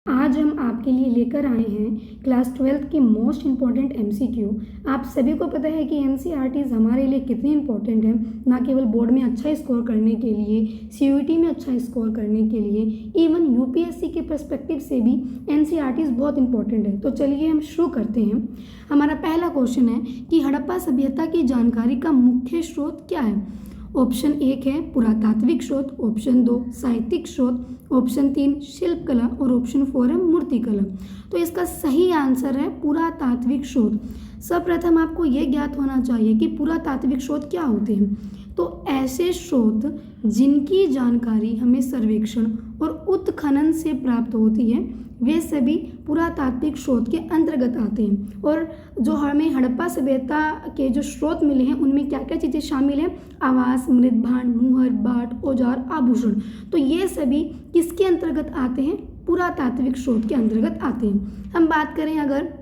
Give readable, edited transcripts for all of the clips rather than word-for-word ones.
आज हम आपके लिए लेकर आए हैं क्लास 12th के मोस्ट इम्पॉर्टेंट एमसीक्यू। आप सभी को पता है कि एनसीईआरटीज़ हमारे लिए कितनी इंपॉर्टेंट है, ना केवल बोर्ड में अच्छा स्कोर करने के लिए, सीयूईटी में अच्छा स्कोर करने के लिए, इवन यूपीएससी के पर्सपेक्टिव से भी एनसीईआरटीज़ बहुत इंपॉर्टेंट है। तो चलिए हम शुरू करते हैं। हमारा पहला क्वेश्चन है कि हड़प्पा सभ्यता की जानकारी का मुख्य स्रोत क्या है। ऑप्शन 1 है पुरातात्विक स्रोत, ऑप्शन 2 साहित्यिक स्रोत, ऑप्शन 3 शिल्पकला और ऑप्शन 4 है मूर्तिकला। तो इसका सही आंसर है पुरातात्विक स्रोत। सर्वप्रथम आपको यह ज्ञात होना चाहिए कि पुरातात्विक स्रोत क्या होते हैं। तो ऐसे स्रोत जिनकी जानकारी हमें सर्वेक्षण और उत्खनन से प्राप्त होती है वे सभी पुरातात्विक स्रोत के अंतर्गत आते हैं। और जो हमें हड़प्पा सभ्यता के जो स्रोत मिले हैं उनमें क्या क्या चीज़ें शामिल हैं, आवास, मृदभांड, मुहर, बाट, औजार, आभूषण। तो ये सभी किसके अंतर्गत आते हैं, पुरातात्विक स्रोत के अंतर्गत आते हैं। हम बात करें अगर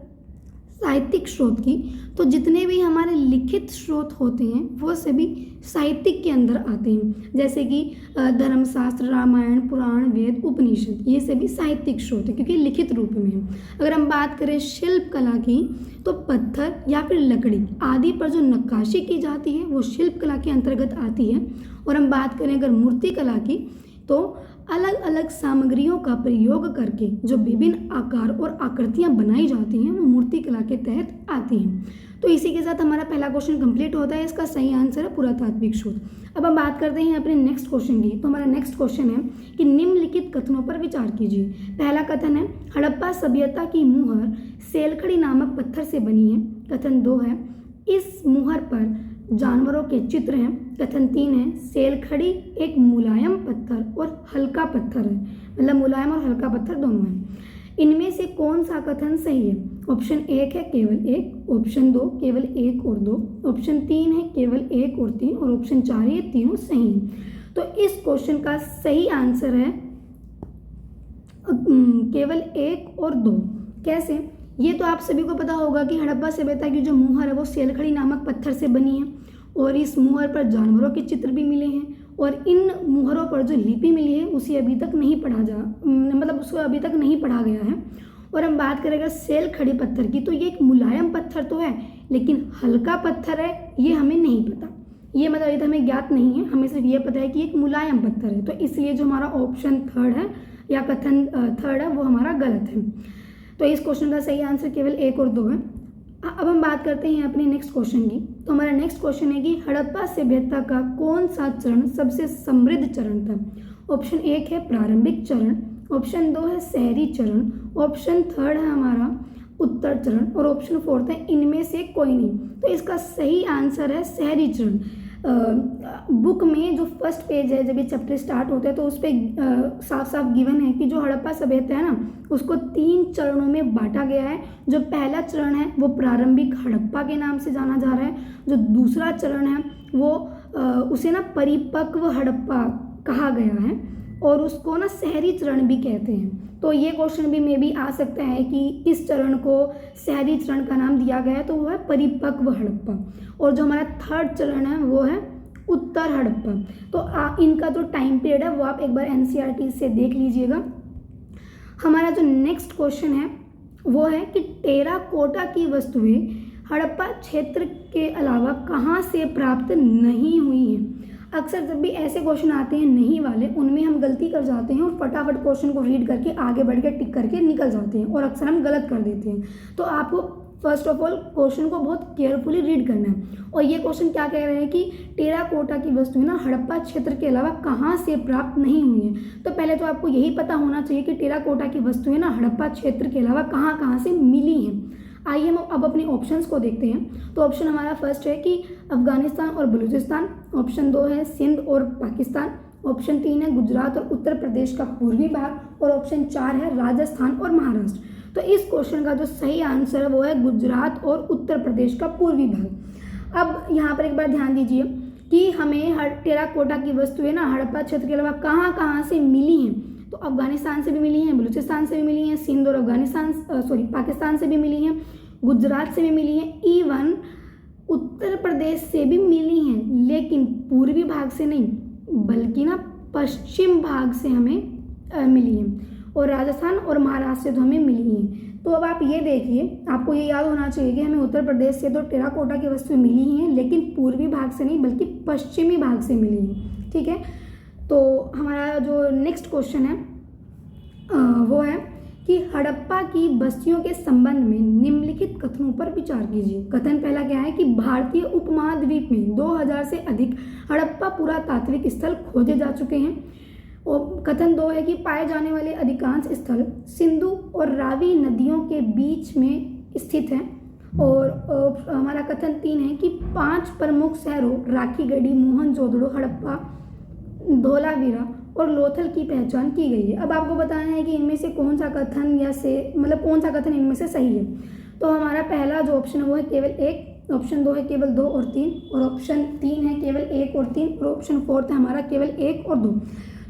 साहित्यिक स्रोत की, तो जितने भी हमारे लिखित स्रोत होते हैं वो सभी साहित्यिक के अंदर आते हैं, जैसे कि धर्मशास्त्र, रामायण, पुराण, वेद, उपनिषद, ये सभी साहित्यिक स्रोत है क्योंकि लिखित रूप में है। अगर हम बात करें शिल्प कला की, तो पत्थर या फिर लकड़ी आदि पर जो नक्काशी की जाती है वो शिल्प कला के अंतर्गत आती है। और हम बात करें अगर मूर्ति कला की, तो अलग अलग सामग्रियों का प्रयोग करके जो विभिन्न आकार और आकृतियां बनाई जाती हैं वो मूर्ति कला के तहत आती हैं। तो इसी के साथ हमारा पहला क्वेश्चन कंप्लीट होता है। इसका सही आंसर है पुरातात्विक स्रोत। अब हम बात करते हैं अपने नेक्स्ट क्वेश्चन की। तो हमारा नेक्स्ट क्वेश्चन है कि निम्नलिखित कथनों पर विचार कीजिए। पहला कथन है हड़प्पा सभ्यता की मुहर सेलखड़ी नामक पत्थर से बनी है। कथन 2 है इस मुहर पर जानवरों के चित्र हैं। कथन 3 है सेलखड़ी एक मुलायम पत्थर और हल्का पत्थर है, मतलब मुलायम और हल्का पत्थर दोनों हैं। इनमें से कौन सा कथन सही है। ऑप्शन 1 है केवल 1, ऑप्शन 2 केवल 1 और 2, ऑप्शन 3 है केवल 1 और 3 और ऑप्शन 4 ये तीनों सही हैं। तो इस क्वेश्चन का सही आंसर है केवल 1 और 2। कैसे, ये तो आप सभी को पता होगा कि हड़प्पा सभ्यता की जो मुहर है वो सेलखड़ी नामक पत्थर से बनी है और इस मुहर पर जानवरों के चित्र भी मिले हैं और इन मुहरों पर जो लिपि मिली है उसे अभी तक नहीं उसको अभी तक नहीं पढ़ा गया है। और हम बात करें अगर सेलखड़ी पत्थर की, तो ये एक मुलायम पत्थर तो है लेकिन हल्का पत्थर है ये हमें नहीं पता, ये मतलब ये तो हमें ज्ञात नहीं है, हमें सिर्फ ये पता है कि एक मुलायम पत्थर है। तो इसलिए जो हमारा ऑप्शन 3 है या कथन 3 है वो हमारा गलत है। तो इस क्वेश्चन का सही आंसर केवल 1 और 2 है। अब हम बात करते हैं अपने नेक्स्ट क्वेश्चन की। तो हमारा नेक्स्ट क्वेश्चन है कि हड़प्पा सभ्यता का कौन सा चरण सबसे समृद्ध चरण था। ऑप्शन 1 है प्रारंभिक चरण, ऑप्शन 2 है शहरी चरण, ऑप्शन 3 है हमारा उत्तर चरण और ऑप्शन 4 है इनमें से कोई नहीं। तो इसका सही आंसर है शहरी चरण। बुक में जो फर्स्ट पेज है, जब ये चैप्टर स्टार्ट होता है तो उस पर साफ साफ गिवन है कि जो हड़प्पा सभ्यता है ना उसको 3 चरणों में बांटा गया है। जो पहला चरण है वो प्रारंभिक हड़प्पा के नाम से जाना जा रहा है। जो दूसरा चरण है वो उसे ना परिपक्व हड़प्पा कहा गया है और उसको ना शहरी चरण भी कहते हैं। तो ये क्वेश्चन भी मे भी आ सकता है कि इस चरण को शहरी चरण का नाम दिया गया है, तो वो है परिपक्व हड़प्पा। और जो हमारा 3rd चरण है वो है उत्तर हड़प्पा। तो इनका जो टाइम पीरियड है वो आप एक बार एनसीईआरटी से देख लीजिएगा। हमारा जो नेक्स्ट क्वेश्चन है वो है कि टेराकोटा की वस्तुएं हड़प्पा क्षेत्र के अलावा कहाँ से प्राप्त नहीं हुई हैं। अक्सर जब भी ऐसे क्वेश्चन आते हैं नहीं वाले, उनमें हम गलती कर जाते हैं और फटाफट क्वेश्चन को रीड करके आगे बढ़ के टिक करके निकल जाते हैं और अक्सर हम गलत कर देते हैं। तो आपको फर्स्ट ऑफ ऑल क्वेश्चन को बहुत केयरफुली रीड करना है। और ये क्वेश्चन क्या कह रहे हैं कि टेराकोटा की वस्तुएं ना हड़प्पा क्षेत्र के अलावा कहाँ से प्राप्त नहीं हुई हैं। तो पहले तो आपको यही पता होना चाहिए कि टेराकोटा की वस्तुएं ना हड़प्पा क्षेत्र के अलावा कहाँ कहाँ से मिली हैं। आइए हम अब अपने ऑप्शंस को देखते हैं। तो ऑप्शन हमारा फर्स्ट है कि अफगानिस्तान और बलूचिस्तान, ऑप्शन 2 है सिंध और पाकिस्तान, ऑप्शन 3 है गुजरात और उत्तर प्रदेश का पूर्वी भाग और ऑप्शन 4 है राजस्थान और महाराष्ट्र। तो इस क्वेश्चन का जो सही आंसर है वो है गुजरात और उत्तर प्रदेश का पूर्वी भाग। अब यहाँ पर एक बार ध्यान दीजिए कि हमें टेराकोटा की वस्तुएं ना हड़प्पा क्षेत्र के अलावा कहाँ कहाँ से मिली हैं। तो अफगानिस्तान से भी मिली हैं, बलूचिस्तान से भी मिली हैं, सिंध और पाकिस्तान से भी मिली हैं, गुजरात से भी मिली हैं, इवन उत्तर प्रदेश से भी मिली हैं, लेकिन पूर्वी भाग से नहीं बल्कि ना पश्चिम भाग से हमें मिली हैं। और राजस्थान और महाराष्ट्र से तो हमें मिली हैं। तो अब आप ये देखिए, आपको ये याद होना चाहिए कि हमें उत्तर प्रदेश से तो टेराकोटा की वस्तुएं मिली ही हैं, लेकिन पूर्वी भाग से नहीं बल्कि पश्चिमी भाग से मिली हैं। ठीक है, तो हमारा जो नेक्स्ट क्वेश्चन है वो है कि हड़प्पा की बस्तियों के संबंध में निम्नलिखित कथनों पर विचार कीजिए। कथन पहला क्या है कि भारतीय उपमहाद्वीप में 2000 से अधिक हड़प्पा पुरातात्विक स्थल खोजे जा चुके हैं। और कथन 2 है कि पाए जाने वाले अधिकांश स्थल सिंधु और रावी नदियों के बीच में स्थित हैं। और हमारा कथन 3 है कि 5 प्रमुख शहरों राखीगढ़ी, मोहनजोदड़ो, हड़प्पा, धोलावीरा और लोथल की पहचान की गई है। अब आपको बताना है कि इनमें से कौन सा कथन कौन सा कथन इनमें से सही है। तो हमारा पहला जो ऑप्शन है वो है केवल 1, ऑप्शन 2 है केवल 2 और 3, और ऑप्शन 3 है केवल 1 और 3, और ऑप्शन 4 है हमारा केवल 1 और 2।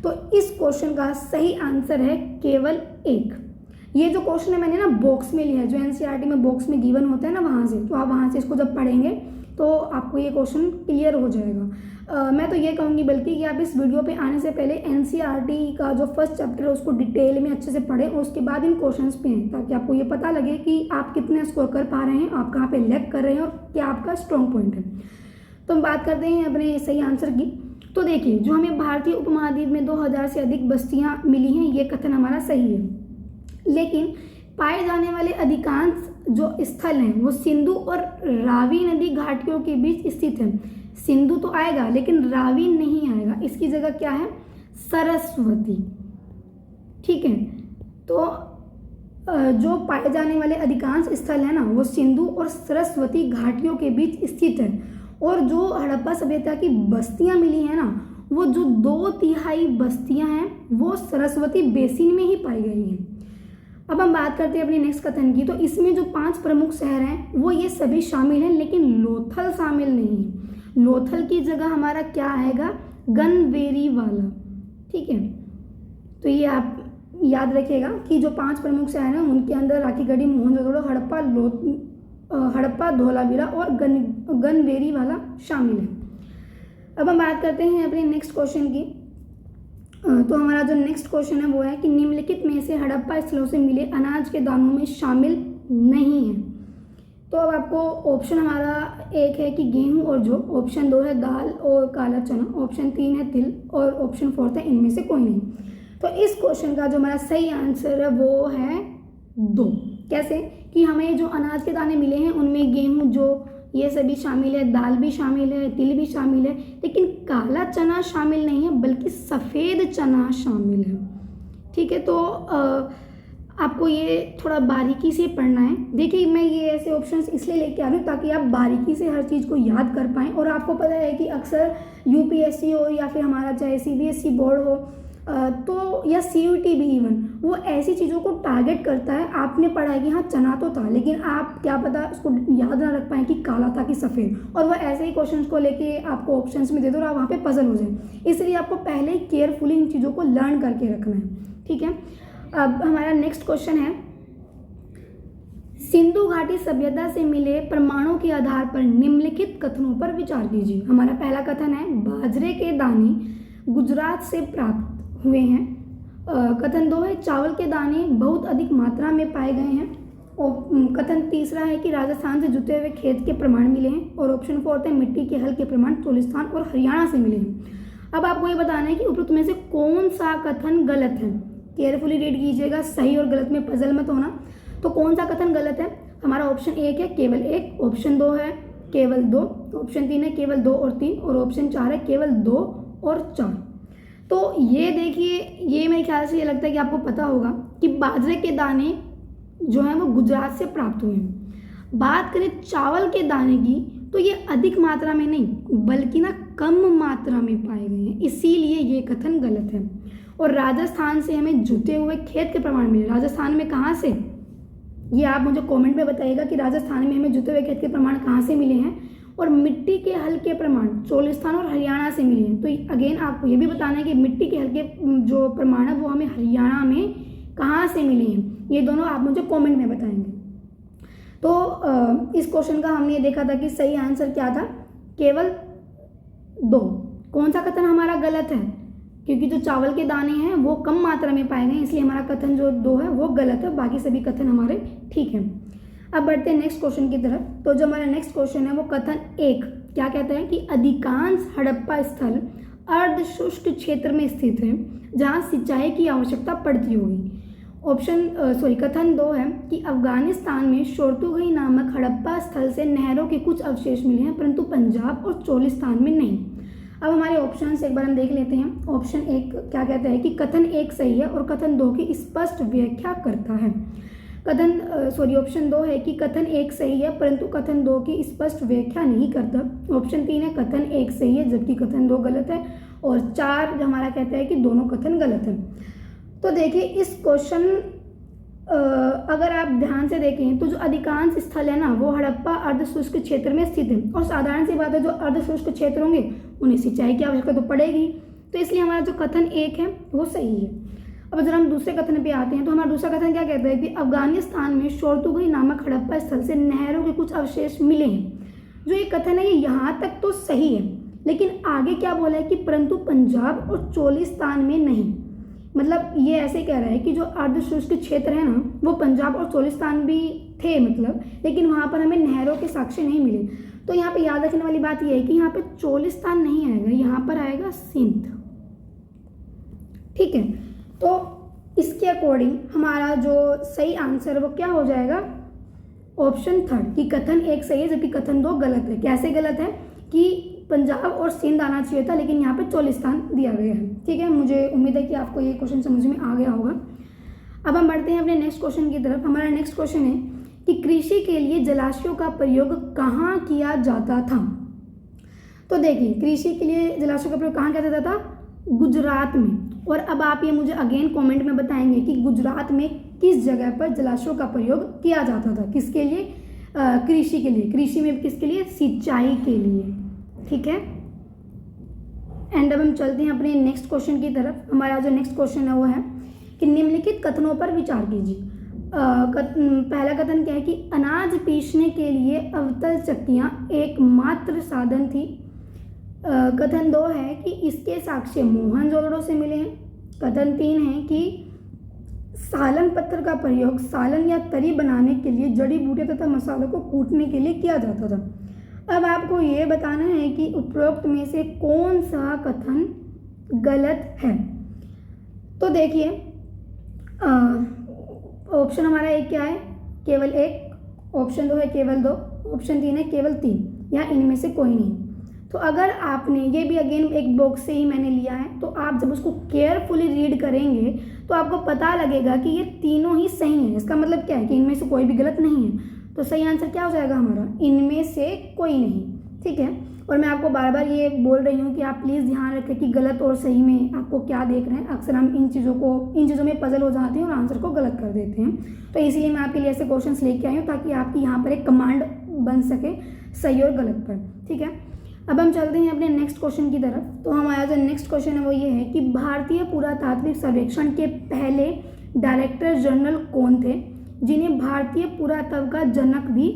तो इस क्वेश्चन का सही आंसर है केवल 1। ये जो क्वेश्चन है मैंने ना बॉक्स में लिया है, जो एनसीईआरटी में बॉक्स में गिवन होता है ना, वहाँ से, तो आप वहाँ से इसको जब पढ़ेंगे तो आपको ये क्वेश्चन क्लियर हो जाएगा। मैं तो ये कहूँगी बल्कि कि आप इस वीडियो पे आने से पहले एनसीईआरटी का जो फर्स्ट चैप्टर है उसको डिटेल में अच्छे से पढ़ें और उसके बाद इन क्वेश्चंस पे आएँ, ताकि आपको ये पता लगे कि आप कितने स्कोर कर पा रहे हैं, आप कहाँ पे लैग कर रहे हैं और क्या आपका स्ट्रॉन्ग पॉइंट है। तो हम बात करते हैं अपने सही आंसर की। तो देखिए, जो हमें भारतीय उपमहाद्वीप में 2000 से अधिक बस्तियाँ मिली हैं, ये कथन हमारा सही है, लेकिन पाए जाने वाले अधिकांश जो स्थल हैं वो सिंधु और रावी नदी घाटियों के बीच स्थित है। सिंधु तो आएगा लेकिन रावी नहीं आएगा, इसकी जगह क्या है, सरस्वती। ठीक है, तो जो पाए जाने वाले अधिकांश स्थल है ना वो सिंधु और सरस्वती घाटियों के बीच स्थित है। और जो हड़प्पा सभ्यता की बस्तियां मिली हैं ना, वो जो 2/3 बस्तियां हैं वो सरस्वती बेसिन में ही पाई गई हैं। अब हम बात करते हैं अपने नेक्स्ट कथन की। तो इसमें जो 5 प्रमुख शहर हैं वो ये सभी शामिल हैं, लेकिन लोथल शामिल नहीं है। लोथल की जगह हमारा क्या आएगा, गनवेरी वाला। ठीक है, तो ये आप याद रखिएगा कि जो 5 प्रमुख शहर हैं उनके अंदर राखीगढ़ी, मोहनजोदड़ो, हड़प्पा, धोलावीरा और गनवेरी वाला शामिल है। अब हम बात करते हैं अपने नेक्स्ट क्वेश्चन की। तो हमारा जो नेक्स्ट क्वेश्चन है वो है कि निम्नलिखित में से हड़प्पा स्थलों से मिले अनाज के दानों में शामिल नहीं है। तो अब आपको ऑप्शन हमारा 1 है कि गेहूं और जौ, ऑप्शन 2 है दाल और काला चना, ऑप्शन 3 है तिल और ऑप्शन 4 है इनमें से कोई नहीं। तो इस क्वेश्चन का जो हमारा सही आंसर है वो है 2। कैसे कि हमें जो अनाज के दाने मिले हैं उनमें गेहूं, जौ ये सभी शामिल है, दाल भी शामिल है, तिल भी शामिल है, लेकिन काला चना शामिल नहीं है बल्कि सफ़ेद चना शामिल है। ठीक है, तो आपको ये थोड़ा बारीकी से पढ़ना है। देखिए, मैं ये ऐसे ऑप्शंस इसलिए लेके आ रही हूँ ताकि आप बारीकी से हर चीज़ को याद कर पाएँ। और आपको पता है कि अक्सर यूपीएससी हो या फिर हमारा चाहे सीबीएसई बोर्ड हो तो या सीयूईटी भी इवन, वो ऐसी चीज़ों को टारगेट करता है। आपने पढ़ा है कि हाँ चना तो था, लेकिन आप क्या पता उसको याद ना रख पाएँ कि काला था कि सफ़ेद, और वह ऐसे ही क्वेश्चंस को लेके आपको ऑप्शंस में दे दो और आप वहाँ पे पजल हो जाए। इसलिए आपको पहले ही केयरफुली इन चीज़ों को लर्न करके रखना है। ठीक है, अब हमारा नेक्स्ट क्वेश्चन है, सिंधु घाटी सभ्यता से मिले प्रमाणों के आधार पर निम्नलिखित कथनों पर विचार कीजिए। हमारा पहला कथन है, बाजरे के दाने गुजरात से प्राप्त हुए हैं। कथन 2 है, चावल के दाने बहुत अधिक मात्रा में पाए गए हैं। और कथन तीसरा है कि राजस्थान से जुते हुए खेत के प्रमाण मिले हैं। और ऑप्शन 4 है, मिट्टी के हल के प्रमाण चोलिस्तान और हरियाणा से मिले हैं। अब आपको ये बताना है कि उपरोक्त में से कौन सा कथन गलत है। केयरफुली रीड कीजिएगा, सही और गलत में पजल मत होना। तो कौन सा कथन गलत है, हमारा ऑप्शन 1 है केवल 1, ऑप्शन 2 है केवल 2, ऑप्शन 3 है केवल 2 और 3, और ऑप्शन 4 है केवल 2 और 4। तो ये देखिए, ये मेरे ख्याल से ये लगता है कि आपको पता होगा कि बाजरे के दाने जो हैं वो गुजरात से प्राप्त हुए हैं। बात करें चावल के दाने की तो ये अधिक मात्रा में नहीं बल्कि ना कम मात्रा में पाए गए हैं, इसीलिए ये कथन गलत है। और राजस्थान से हमें जुते हुए खेत के प्रमाण मिले। राजस्थान में कहाँ से, ये आप मुझे कमेंट में बताइएगा कि राजस्थान में हमें जुते हुए खेत के प्रमाण कहाँ से मिले हैं। और मिट्टी के हल के प्रमाण चोलिस्तान और हरियाणा से मिले हैं। तो अगेन आपको ये भी बताना है कि मिट्टी के हल के जो प्रमाण है वो हमें हरियाणा में कहाँ से मिले हैं, ये दोनों आप मुझे कमेंट में बताएंगे। तो इस क्वेश्चन का हमने देखा था कि सही आंसर क्या था, केवल 2। कौन सा कथन हमारा गलत है, क्योंकि जो चावल के दाने हैं वो कम मात्रा में पाए गए, इसलिए हमारा कथन जो 2 है वो गलत है, बाकी सभी कथन हमारे ठीक हैं। अब बढ़ते हैं नेक्स्ट क्वेश्चन की तरफ। तो जो हमारा नेक्स्ट क्वेश्चन है वो कथन 1 क्या कहता है कि अधिकांश हड़प्पा स्थल अर्ध शुष्क क्षेत्र में स्थित है जहाँ सिंचाई की आवश्यकता पड़ती होगी। कथन 2 है कि अफगानिस्तान में शोर्तुगाई नामक हड़प्पा स्थल से नहरों के कुछ अवशेष मिले हैं परंतु पंजाब और चोलिस्तान में नहीं। अब हमारे ऑप्शंस एक बार हम देख लेते हैं। ऑप्शन 1 क्या कहता है कि कथन 1 सही है और कथन 2 की स्पष्ट व्याख्या करता है। ऑप्शन 2 है कि कथन 1 सही है परंतु कथन 2 की स्पष्ट व्याख्या नहीं करता। ऑप्शन 3 है कथन 1 सही है जबकि कथन 2 गलत है, और 4 जो हमारा कहता है कि दोनों कथन गलत है। तो देखिए इस क्वेश्चन अगर आप ध्यान से देखें तो जो अधिकांश स्थल है ना वो हड़प्पा अर्धशुष्क क्षेत्र में स्थित है, और साधारण सी बात है जो अर्धशुष्क क्षेत्र होंगे उन्हें सिंचाई की आवश्यकता तो पड़ेगी, तो इसलिए हमारा जो कथन 1 है वो सही है। अब अगर हम दूसरे कथन पे आते हैं तो हमारा दूसरा कथन क्या कहता है कि अफगानिस्तान में शोर्तुगाई नामक हड़प्पा स्थल से नहरों के कुछ अवशेष मिले हैं। जो ये कथन है ये यहाँ तक तो सही है, लेकिन आगे क्या बोला है कि परंतु पंजाब और चोलिस्तान में नहीं। मतलब ये ऐसे कह रहा है कि जो अर्धशुष्क क्षेत्र है ना वो पंजाब और चोलिस्तान भी थे मतलब, लेकिन वहाँ पर हमें नहरों के साक्ष्य नहीं मिले। तो यहाँ पे याद रखने वाली बात ये है कि यहाँ पे चोलिस्तान नहीं आएगा, यहाँ पर आएगा सिंध। ठीक है, तो इसके अकॉर्डिंग हमारा जो सही आंसर है वो क्या हो जाएगा, ऑप्शन 3 कि कथन 1 सही है जबकि कथन 2 गलत है। कैसे गलत है कि पंजाब और सिंध आना चाहिए था लेकिन यहाँ पे चोलिस्तान दिया गया है। ठीक है, मुझे उम्मीद है कि आपको ये क्वेश्चन समझ में आ गया होगा। अब हम बढ़ते हैं अपने नेक्स्ट क्वेश्चन की तरफ। हमारा नेक्स्ट क्वेश्चन है कि कृषि के लिए जलाशयों का प्रयोग कहाँ किया जाता था। तो देखिए कृषि के लिए जलाशयों का प्रयोग कहाँ किया जाता था, गुजरात में। और अब आप ये मुझे अगेन कमेंट में बताएंगे कि गुजरात में किस जगह पर जलाशयों का प्रयोग किया जाता था, किसके लिए, कृषि के लिए। कृषि में किसके लिए, सिंचाई के लिए। ठीक है, एंड अब हम चलते हैं अपने नेक्स्ट क्वेश्चन की तरफ। हमारा जो नेक्स्ट क्वेश्चन है वो है कि निम्नलिखित कथनों पर विचार कीजिए। पहला कथन क्या है कि अनाज पीसने के लिए अवतल चक्कियाँ एकमात्र साधन थी। कथन 2 है कि इसके साक्ष्य मोहनजोदड़ो से मिले हैं। कथन 3 है कि सालन पत्थर का प्रयोग सालन या तरी बनाने के लिए जड़ी बूटियों तथा मसालों को कूटने के लिए किया जाता था। अब आपको ये बताना है कि उपरोक्त में से कौन सा कथन गलत है। तो देखिए ऑप्शन हमारा एक क्या है, केवल 1। ऑप्शन 2 है केवल 2। ऑप्शन 3 है केवल 3, या इनमें से कोई नहीं। तो अगर आपने ये भी अगेन एक बॉक्स से ही मैंने लिया है, तो आप जब उसको केयरफुली रीड करेंगे तो आपको पता लगेगा कि ये तीनों ही सही हैं। इसका मतलब क्या है कि इनमें से कोई भी गलत नहीं है। तो सही आंसर क्या हो जाएगा हमारा, इनमें से कोई नहीं। ठीक है, और मैं आपको बार बार ये बोल रही हूँ कि आप प्लीज़ ध्यान रखें कि गलत और सही में आपको क्या देख रहे हैं। अक्सर हम इन चीज़ों में पजल हो जाते हैं और आंसर को गलत कर देते हैं। तो इसीलिए मैं आपके लिए ऐसे क्वेश्चंस लेके आई हूँ ताकि आपकी यहाँ पर एक कमांड बन सके सही और गलत पर। ठीक है, अब हम चलते हैं अपने नेक्स्ट क्वेश्चन की तरफ। तो हमारा जो नेक्स्ट क्वेश्चन है वो ये है कि भारतीय पुरातात्विक सर्वेक्षण के पहले डायरेक्टर जनरल कौन थे, जिन्हें भारतीय पुरातत्व का जनक भी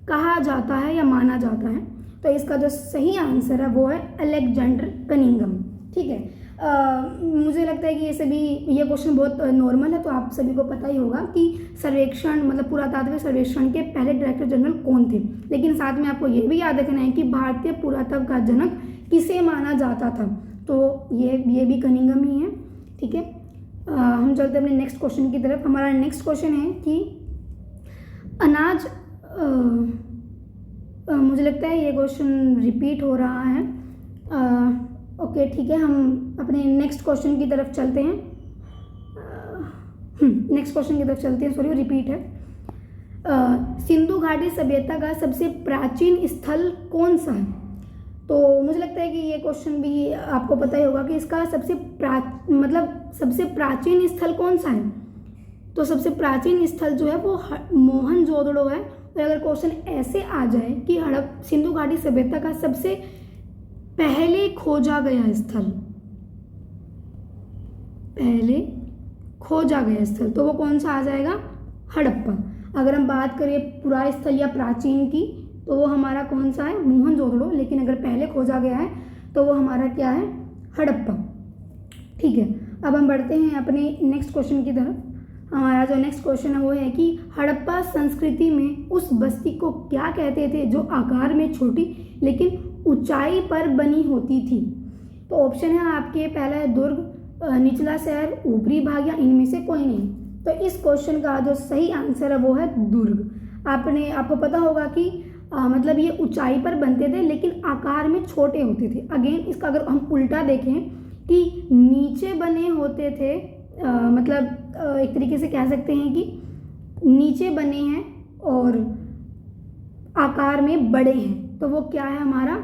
कहा जाता है या माना जाता है। तो इसका जो सही आंसर है वो है अलेक्जेंडर कनिंघम। ठीक है, मुझे लगता है कि ये क्वेश्चन बहुत नॉर्मल है, तो आप सभी को पता ही होगा कि सर्वेक्षण मतलब पुरातात्विक सर्वेक्षण के पहले डायरेक्टर जनरल कौन थे। लेकिन साथ में आपको ये भी याद रखना है कि भारतीय पुरातत्व का जनक किसे माना जाता था, तो ये भी कनिंघम ही है। ठीक है, हम चलते हैं अपने नेक्स्ट क्वेश्चन की तरफ। हमारा नेक्स्ट क्वेश्चन है कि अनाज मुझे लगता है ये क्वेश्चन रिपीट हो रहा है। ओके ठीक है, हम अपने नेक्स्ट क्वेश्चन की तरफ चलते हैं। नेक्स्ट क्वेश्चन की तरफ चलते हैं, सॉरी रिपीट है। सिंधु घाटी सभ्यता का सबसे प्राचीन स्थल कौन सा है। तो मुझे लगता है कि ये क्वेश्चन भी आपको पता ही होगा कि इसका सबसे प्राचीन स्थल कौन सा है। तो सबसे प्राचीन स्थल जो है वो मोहनजोदड़ो है। और अगर क्वेश्चन ऐसे आ जाए कि सिंधु घाटी सभ्यता का सबसे पहले खोजा गया स्थल, तो वो कौन सा आ जाएगा, हड़प्पा। अगर हम बात करें पुरा स्थल या प्राचीन की, तो वो हमारा कौन सा है, मोहनजोदड़ो। लेकिन अगर पहले खोजा गया है तो वो हमारा क्या है, हड़प्पा। ठीक है, अब हम बढ़ते हैं अपने नेक्स्ट क्वेश्चन की तरफ। हमारा जो नेक्स्ट क्वेश्चन है वो है कि हड़प्पा संस्कृति में उस बस्ती को क्या कहते थे जो आकार में छोटी लेकिन ऊंचाई पर बनी होती थी। तो ऑप्शन है आपके, पहला है दुर्ग, निचला शहर, ऊपरी भाग या इनमें से कोई नहीं। तो इस क्वेश्चन का जो सही आंसर है वो है दुर्ग। आपको पता होगा कि मतलब ये ऊंचाई पर बनते थे लेकिन आकार में छोटे होते थे। अगेन इसका अगर हम उल्टा देखें कि नीचे बने होते थे, मतलब एक तरीके से कह सकते हैं कि नीचे बने हैं और आकार में बड़े हैं, तो वो क्या है हमारा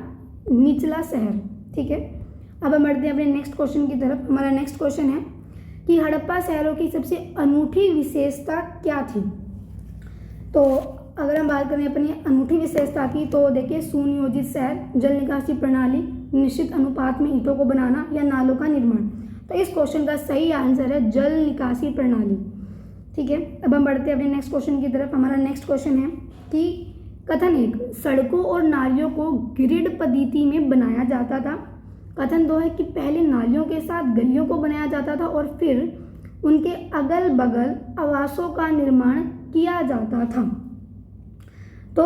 निचला शहर। ठीक है, अब हम बढ़ते हैं अपने नेक्स्ट क्वेश्चन की तरफ। हमारा नेक्स्ट क्वेश्चन है कि हड़प्पा शहरों की सबसे अनूठी विशेषता क्या थी। तो अगर हम बात करें अपनी अनूठी विशेषता की, तो देखिए सुनियोजित शहर, जल निकासी प्रणाली, निश्चित अनुपात में ईंटों को बनाना या नालों का निर्माण। तो इस क्वेश्चन का सही आंसर है जल निकासी प्रणाली। ठीक है, अब हम बढ़ते हैं अपने नेक्स्ट क्वेश्चन की तरफ। हमारा नेक्स्ट क्वेश्चन है कि कथन 1, सड़कों और नालियों को ग्रिड पद्धति में बनाया जाता था। कथन 2 है कि पहले नालियों के साथ गलियों को बनाया जाता था और फिर उनके अगल बगल आवासों का निर्माण किया जाता था। तो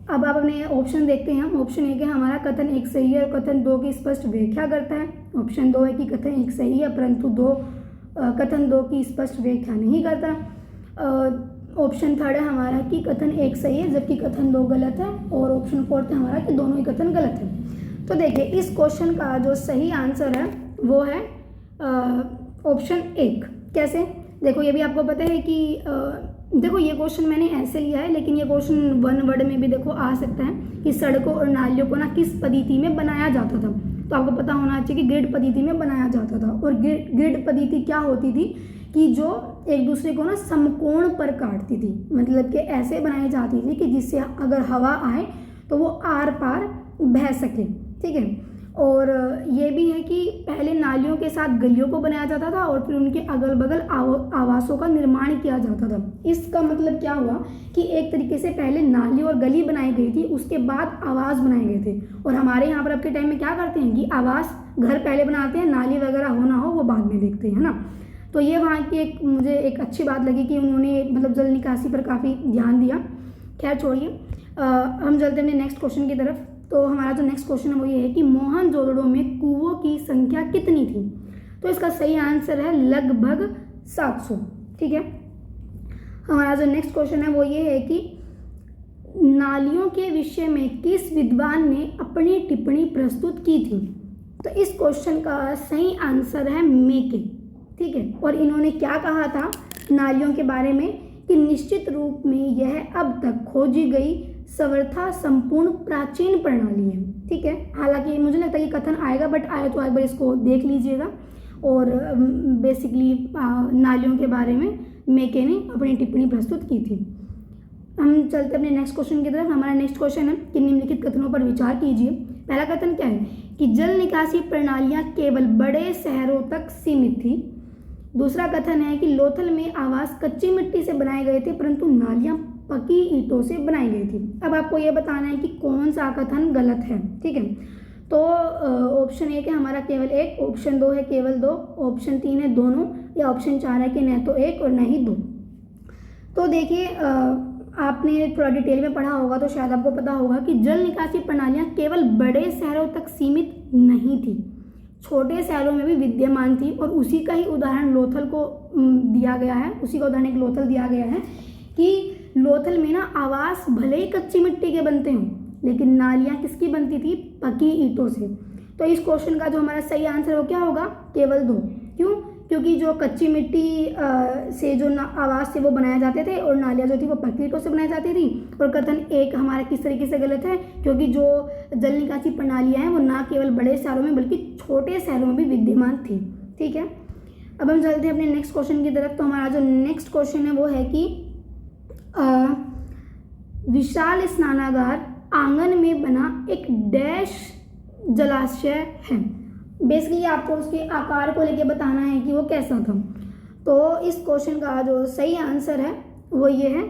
अब आप अपने ऑप्शन देखते हैं। ऑप्शन 1 है हमारा कथन 1 सही है और कथन 2 की स्पष्ट व्याख्या करता है। ऑप्शन 2 है कि कथन 1 सही है परंतु कथन 2 की स्पष्ट व्याख्या नहीं करता। ऑप्शन 3 है हमारा कि कथन 1 सही है जबकि कथन 2 गलत है, और ऑप्शन 4 है हमारा कि दोनों ही कथन गलत है। तो देखिए इस क्वेश्चन का जो सही आंसर है वो है ऑप्शन 1। कैसे, देखो ये भी आपको पता है कि देखो ये क्वेश्चन मैंने ऐसे लिया है, लेकिन ये क्वेश्चन वन वर्ड में भी देखो आ सकता है कि सड़कों और नालियों को ना किस पद्धति में बनाया जाता था। तो आपको पता होना चाहिए कि ग्रिड पद्धति में बनाया जाता था। और ग्रिड पद्धति क्या होती थी कि जो एक दूसरे को ना समकोण पर काटती थी, मतलब कि ऐसे बनाई जाती थी कि जिससे अगर हवा आए तो वो आर पार बह सके। ठीक है, और ये भी है कि पहले नालियों के साथ गलियों को बनाया जाता था और फिर उनके अगल बगल आवासों का निर्माण किया जाता था। इसका मतलब क्या हुआ कि एक तरीके से पहले नाली और गली बनाई गई थी, उसके बाद आवास बनाए गए थे। और हमारे यहाँ पर अब के टाइम में क्या करते हैं कि आवास घर पहले बनाते हैं, नाली वगैरह हो ना हो वो बाद में देखते हैं, है ना। तो ये वहाँ की मुझे एक अच्छी बात लगी कि उन्होंने मतलब जल निकासी पर काफ़ी ध्यान दिया। खैर छोड़िए, हम चलते हैं नेक्स्ट क्वेश्चन की तरफ। तो हमारा जो नेक्स्ट क्वेश्चन है वो ये है कि मोहनजोदड़ो में कुओं की संख्या कितनी थी। तो इसका सही आंसर है लगभग 700। ठीक है, हमारा जो नेक्स्ट क्वेश्चन है वो ये है कि नालियों के विषय में किस विद्वान ने अपनी टिप्पणी प्रस्तुत की थी। तो इस क्वेश्चन का सही आंसर है मेके। ठीक है, और इन्होंने क्या कहा था नालियों के बारे में कि निश्चित रूप में यह अब तक खोजी गई सर्वथा संपूर्ण प्राचीन प्रणाली है। ठीक है, हालांकि मुझे लगता है कि कथन आएगा, बट आए तो एक बार इसको देख लीजिएगा। और बेसिकली नालियों के बारे में मेके ने अपनी टिप्पणी प्रस्तुत की थी। हम चलते अपने नेक्स्ट क्वेश्चन की तरफ। हमारा नेक्स्ट क्वेश्चन है कि निम्नलिखित कथनों पर विचार कीजिए। पहला कथन क्या है कि जल निकासी प्रणालियाँ केवल बड़े शहरों तक सीमित थी। दूसरा कथन है कि लोथल में आवास कच्ची मिट्टी से बनाए गए थे परंतु नालियाँ पकी ईंटों से बनाई गई थी। अब आपको ये बताना है कि कौन सा कथन गलत है। ठीक है, तो ऑप्शन 1 है हमारा केवल 1, ऑप्शन 2 है केवल 2, ऑप्शन 3 है दोनों, या ऑप्शन 4 है कि न तो 1 और न ही 2। तो देखिए आपने थोड़ा डिटेल में पढ़ा होगा तो शायद आपको पता होगा कि जल निकासी प्रणालियाँ केवल बड़े शहरों तक सीमित नहीं थी, छोटे शहरों में भी विद्यमान थी। और उसी का ही उदाहरण लोथल को दिया गया है, उसी का उदाहरण एक लोथल दिया गया है कि लोथल में ना आवास भले ही कच्ची मिट्टी के बनते हों लेकिन नालियाँ किसकी बनती थी, पकी ईंटों से। तो इस क्वेश्चन का जो हमारा सही आंसर हो क्या होगा, केवल 2। क्यों, क्योंकि जो कच्ची मिट्टी से जो आवास थे वो बनाए जाते थे और नालियाँ जो थी वो पकी ईंटों से बनाई जाती थी। और कथन 1 हमारा किस तरीके से गलत है, क्योंकि जो जल निकासी प्रणालियाँ हैं वो ना केवल बड़े शहरों में बल्कि छोटे शहरों में भी विद्यमान थी। ठीक है, अब हम चलते हैं अपने नेक्स्ट क्वेश्चन की तरफ। तो हमारा जो नेक्स्ट क्वेश्चन है वो है कि विशाल स्नानागार आंगन में बना एक डैश जलाशय है। बेसिकली आपको उसके आकार को लेके बताना है कि वो कैसा था। तो इस क्वेश्चन का जो सही आंसर है वो ये है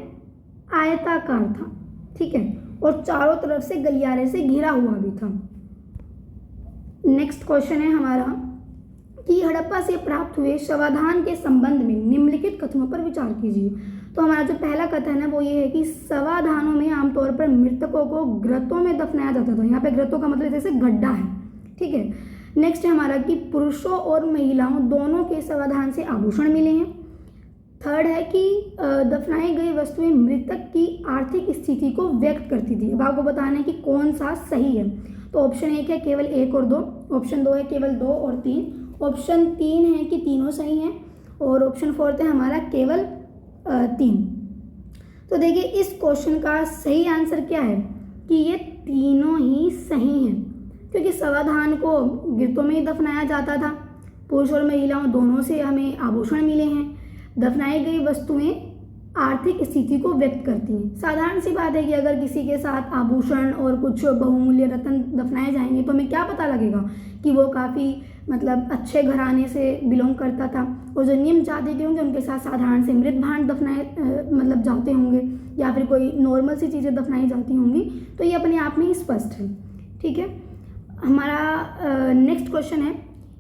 आयताकार था। ठीक है, और चारों तरफ से गलियारे से घिरा हुआ भी था। नेक्स्ट क्वेश्चन है हमारा कि हड़प्पा से प्राप्त हुए शवाधान के संबंध में निम्नलिखित कथनों पर विचार कीजिए। तो हमारा जो पहला कथन है वो ये है कि शवाधानों में आमतौर पर मृतकों को ग्रतों में दफनाया जाता था। यहाँ पे ग्रतों का मतलब जैसे गड्ढा है, ठीक है। नेक्स्ट है हमारा कि पुरुषों और महिलाओं दोनों के शवाधान से आभूषण मिले हैं। थर्ड है कि दफनाई गई वस्तुएं मृतक की आर्थिक स्थिति को व्यक्त करती थी। अब आपको बताना है कि कौन सा सही है। तो ऑप्शन 1 है केवल 1 और 2, ऑप्शन 2 है केवल 2 और 3, ऑप्शन 3 है कि तीनों सही हैं, और ऑप्शन 4 है हमारा केवल 3। तो देखिए इस क्वेश्चन का सही आंसर क्या है कि ये तीनों ही सही हैं, क्योंकि शवाधान को गिरतों में ही दफनाया जाता था। पुरुष और महिलाओं दोनों से हमें आभूषण मिले हैं। दफनाई गई वस्तुएं आर्थिक स्थिति को व्यक्त करती हैं। साधारण सी बात है कि अगर किसी के साथ आभूषण और कुछ बहुमूल्य रत्न दफनाए जाएंगे तो हमें क्या पता लगेगा कि वो काफ़ी मतलब अच्छे घराने से बिलोंग करता था, और जो निम्न जाति के होंगे उनके साथ साधारण से मृत भांड दफनाए मतलब जाते होंगे, या फिर कोई नॉर्मल सी चीज़ें दफनाई जाती होंगी। तो ये अपने आप में स्पष्ट है, ठीक है। हमारा नेक्स्ट क्वेश्चन है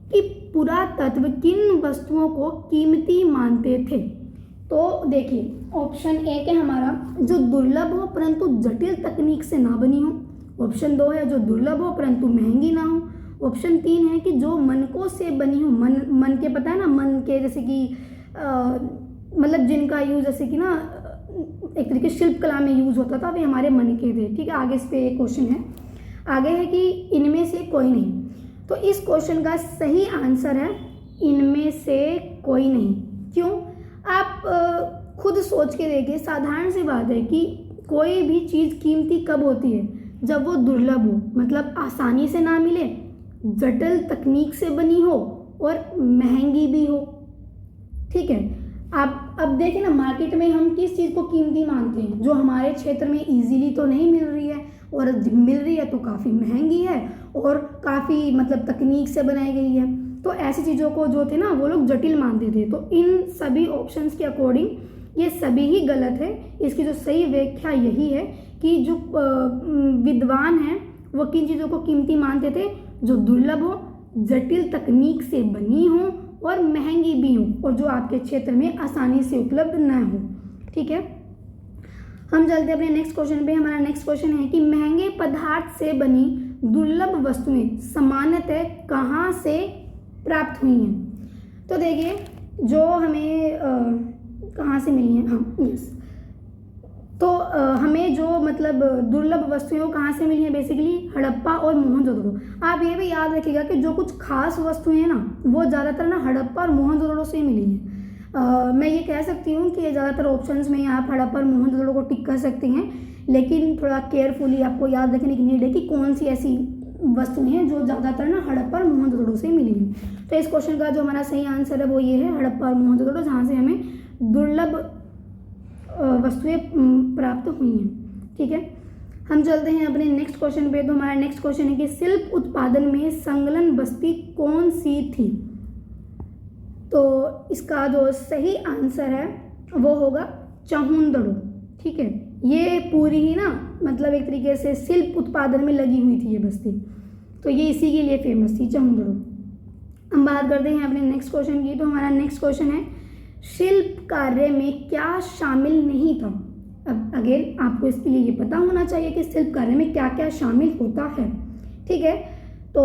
कि पुरातत्व किन वस्तुओं को कीमती मानते थे। तो देखिए ऑप्शन 1 है हमारा जो दुर्लभ हो परंतु जटिल तकनीक से ना बनी हो, ऑप्शन 2 है जो दुर्लभ हो परंतु महंगी ना हो, ऑप्शन 3 है कि जो मनकों से बनी हो। मन के पता है ना, मन के जैसे कि मतलब जिनका यूज जैसे कि ना एक तरीके शिल्प कला में यूज होता था, वे हमारे मन के थे, ठीक है। आगे इस पे एक क्वेश्चन है, आगे है कि इनमें से कोई नहीं। तो इस क्वेश्चन का सही आंसर है इनमें से कोई नहीं। क्यों? आप खुद सोच के देखिए, साधारण सी बात है कि कोई भी चीज़ कीमती कब होती है, जब वो दुर्लभ हो, मतलब आसानी से ना मिले, जटिल तकनीक से बनी हो और महंगी भी हो, ठीक है। आप अब देखें ना, मार्केट में हम किस चीज़ को कीमती मानते हैं, जो हमारे क्षेत्र में इजीली तो नहीं मिल रही है, और मिल रही है तो काफ़ी महंगी है और काफ़ी मतलब तकनीक से बनाई गई है। तो ऐसी चीज़ों को जो थे ना वो लोग जटिल मानते थे। तो इन सभी ऑप्शंस के अकॉर्डिंग ये सभी ही गलत है। इसकी जो सही व्याख्या यही है कि जो विद्वान हैं वो किन चीज़ों को कीमती मानते थे, जो दुर्लभ हो, जटिल तकनीक से बनी हो और महंगी भी हो, और जो आपके क्षेत्र में आसानी से उपलब्ध न हो, ठीक है। हम चलते अपने नेक्स्ट क्वेश्चन पे। हमारा नेक्स्ट क्वेश्चन है कि महंगे पदार्थ से बनी दुर्लभ वस्तुएं सामान्यतः कहाँ से प्राप्त हुई हैं। तो देखिए जो हमें कहाँ से मिली हैं, हाँ यस, तो हमें जो मतलब दुर्लभ वस्तुएं वो कहाँ से मिली हैं, बेसिकली हड़प्पा और मोहनजोदड़ो। आप ये भी याद रखिएगा कि जो कुछ खास वस्तुएं हैं ना वो ज़्यादातर ना हड़प्पा और मोहनजोदड़ो से मिली हैं। मैं ये कह सकती हूँ कि ज़्यादातर ऑप्शंस में आप हड़प्पा और मोहनजोदड़ो को टिक कर सकते हैं, लेकिन थोड़ा केयरफुली आपको याद रखने की नीड है कि कौन सी ऐसी वस्तुएं हैं जो ज़्यादातर ना हड़प्पा और मोहनजोदड़ो से मिली हैं। तो इस क्वेश्चन का जो हमारा सही आंसर है वो ये है हड़प्पा और मोहनजोदड़ो, जहाँ से हमें दुर्लभ वस्तुएं प्राप्त हुई हैं, ठीक है। हम चलते हैं अपने नेक्स्ट क्वेश्चन पे। तो हमारा नेक्स्ट क्वेश्चन है कि शिल्प उत्पादन में संलग्न बस्ती कौन सी थी। तो इसका जो सही आंसर है वो होगा चहुंदड़ो, ठीक है। ये पूरी ही ना मतलब एक तरीके से शिल्प उत्पादन में लगी हुई थी ये बस्ती, तो ये इसी के लिए फेमस थी, चहुंदड़ो। हम बात करते हैं अपने नेक्स्ट क्वेश्चन की। तो हमारा नेक्स्ट क्वेश्चन है शिल्प कार्य में क्या शामिल नहीं था। अब अगेन आपको इसके लिए ये पता होना चाहिए कि शिल्प कार्य में क्या क्या शामिल होता है, ठीक है। तो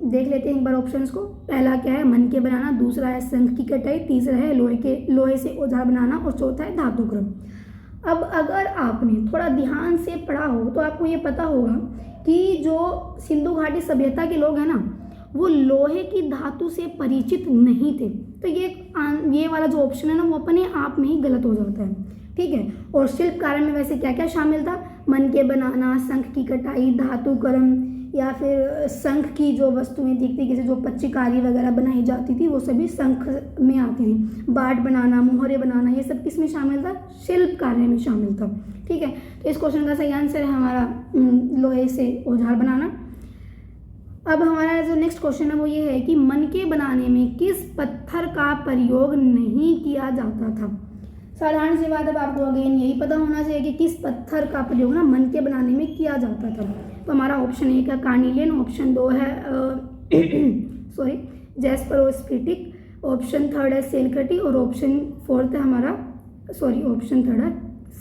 देख लेते हैं एक बार ऑप्शंस को। पहला क्या है, मन के बनाना, दूसरा है शंख की कटाई, तीसरा है लोहे से औजार बनाना, और चौथा है धातु क्रम। अब अगर आपने थोड़ा ध्यान से पढ़ा हो तो आपको ये पता होगा कि जो सिंधु घाटी सभ्यता के लोग हैं ना वो लोहे की धातु से परिचित नहीं थे। तो ये वाला जो ऑप्शन है ना वो अपने आप में ही गलत हो जाता है, ठीक है। और शिल्प कार्य में वैसे क्या क्या शामिल था, मन के बनाना, शंख की कटाई, धातु कर्म, या फिर शंख की जो वस्तुएं दिखती जैसे जो पच्चीकारी वगैरह बनाई जाती थी वो सभी शंख में आती थी। बाट बनाना, मोहरे बनाना, ये सब किस में शामिल था, शिल्प कार्य में शामिल था, ठीक है। तो इस क्वेश्चन का सही आंसर है हमारा लोहे से औजार बनाना। अब हमारा जो नेक्स्ट क्वेश्चन है वो ये है कि मनके बनाने में किस पत्थर का प्रयोग नहीं किया जाता था। साधारण सी बात है, आपको अगेन यही पता होना चाहिए कि किस पत्थर का प्रयोग ना मनके बनाने में किया जाता था। तो हमारा ऑप्शन 1 है कार्निलियन, ऑप्शन 2 है जैस्परोस्फीटिक, ऑप्शन थर्ड है सेल खड़ी और ऑप्शन फोर्थ है हमारा ऑप्शन थर्ड है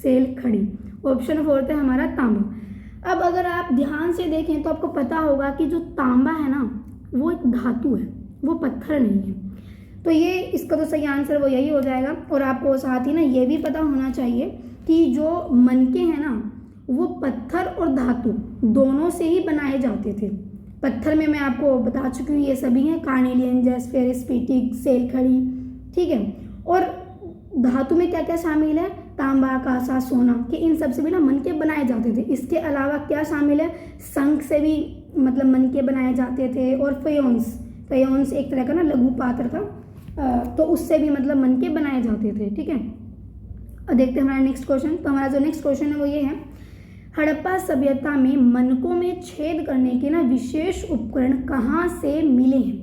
सेल खड़ी, ऑप्शन फोर्थ है हमारा तांबा। अब अगर आप ध्यान से देखें तो आपको पता होगा कि जो तांबा है ना वो एक धातु है, वो पत्थर नहीं है। तो ये इसका तो सही आंसर वो यही हो जाएगा। और आपको साथ ही ना ये भी पता होना चाहिए कि जो मनके हैं ना वो पत्थर और धातु दोनों से ही बनाए जाते थे। पत्थर में मैं आपको बता चुकी हूँ ये सभी हैं, कार्नेलियन, जैस्पर, स्फटिक, सेल खड़ी, ठीक है। और धातु में क्या क्या शामिल है, तांबा, कांसा, सोना, कि इन सब से भी ना मनके बनाए जाते थे। इसके अलावा क्या शामिल है, शंख से भी मतलब मनके बनाए जाते थे, और फयोन्स एक तरह का ना लघु पात्र था, तो उससे भी मतलब मनके बनाए जाते थे, ठीक है। और देखते हैं हमारा नेक्स्ट क्वेश्चन। तो हमारा जो नेक्स्ट क्वेश्चन है वो ये है, हड़प्पा सभ्यता में मनकों में छेद करने के ना विशेष उपकरण कहाँ से मिले हैं।